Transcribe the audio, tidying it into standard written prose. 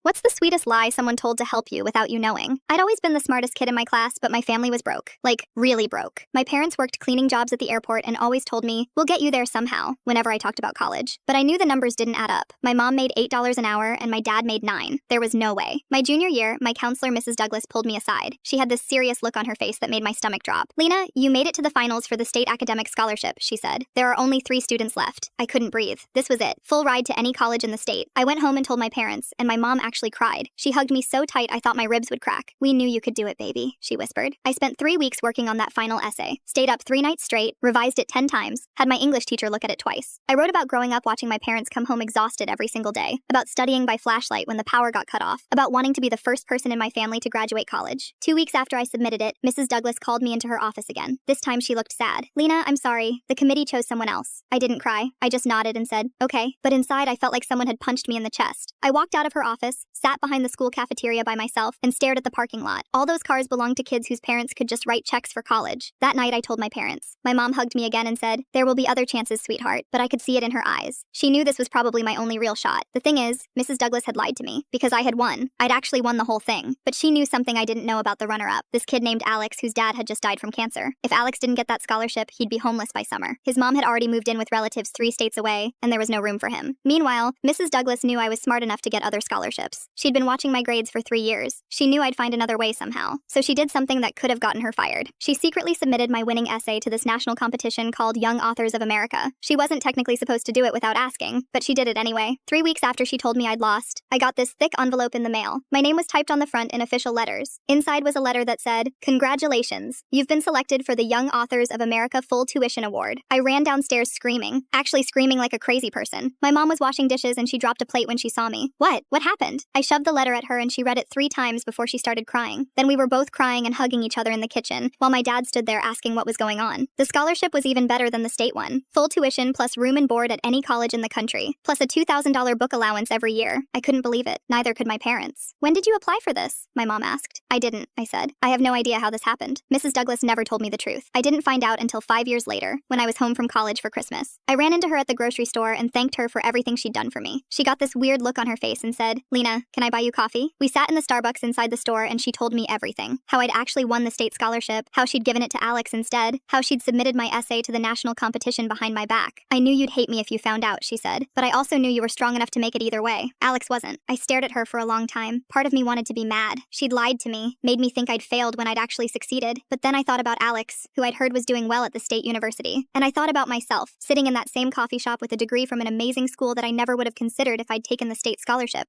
What's the sweetest lie someone told to help you without you knowing? I'd always been the smartest kid in my class, but my family was broke. Like, really broke. My parents worked cleaning jobs at the airport and always told me, we'll get you there somehow, whenever I talked about college. But I knew the numbers didn't add up. My mom made $8 an hour and my dad made $9. There was no way. My junior year, my counselor, Mrs. Douglas, pulled me aside. She had this serious look on her face that made my stomach drop. Lena, you made it to the finals for the state academic scholarship, she said. There are only 3 students left. I couldn't breathe. This was it. Full ride to any college in the state. I went home and told my parents, and my mom actually cried. She hugged me so tight I thought my ribs would crack. We knew you could do it, baby, she whispered. I spent 3 weeks working on that final essay. Stayed up 3 nights straight, revised it 10 times, had my English teacher look at it twice. I wrote about growing up watching my parents come home exhausted every single day, about studying by flashlight when the power got cut off, about wanting to be the first person in my family to graduate college. 2 weeks after I submitted it, Mrs. Douglas called me into her office again. This time she looked sad. Lena, I'm sorry. The committee chose someone else. I didn't cry. I just nodded and said, okay. But inside I felt like someone had punched me in the chest. I walked out of her office, sat behind the school cafeteria by myself, and stared at the parking lot. All those cars belonged to kids whose parents could just write checks for college. That night I told my parents. My mom hugged me again and said, there will be other chances, sweetheart, but I could see it in her eyes. She knew this was probably my only real shot. The thing is, Mrs. Douglas had lied to me, because I had won. I'd actually won the whole thing. But she knew something I didn't know about the runner-up, this kid named Alex whose dad had just died from cancer. If Alex didn't get that scholarship, he'd be homeless by summer. His mom had already moved in with relatives 3 states away, and there was no room for him. Meanwhile, Mrs. Douglas knew I was smart enough to get other scholarships. She'd been watching my grades for 3 years. She knew I'd find another way somehow. So she did something that could have gotten her fired. She secretly submitted my winning essay to this national competition called Young Authors of America. She wasn't technically supposed to do it without asking, but she did it anyway. 3 weeks after she told me I'd lost, I got this thick envelope in the mail. My name was typed on the front in official letters. Inside was a letter that said, congratulations. You've been selected for the Young Authors of America Full Tuition Award. I ran downstairs screaming, actually screaming like a crazy person. My mom was washing dishes and she dropped a plate when she saw me. What happened? I shoved the letter at her and she read it 3 times before she started crying. Then we were both crying and hugging each other in the kitchen, while my dad stood there asking what was going on. The scholarship was even better than the state one. Full tuition plus room and board at any college in the country, plus a $2,000 book allowance every year. I couldn't believe it. Neither could my parents. When did you apply for this? My mom asked. I didn't, I said. I have no idea how this happened. Mrs. Douglas never told me the truth. I didn't find out until 5 years later, when I was home from college for Christmas. I ran into her at the grocery store and thanked her for everything she'd done for me. She got this weird look on her face and said, Lena, can I buy you coffee? We sat in the Starbucks inside the store and she told me everything. How I'd actually won the state scholarship, how she'd given it to Alex instead, how she'd submitted my essay to the national competition behind my back. I knew you'd hate me if you found out, she said, but I also knew you were strong enough to make it either way. Alex wasn't. I stared at her for a long time. Part of me wanted to be mad. She'd lied to me, made me think I'd failed when I'd actually succeeded. But then I thought about Alex, who I'd heard was doing well at the state university. And I thought about myself, sitting in that same coffee shop with a degree from an amazing school that I never would have considered if I'd taken the state scholarship.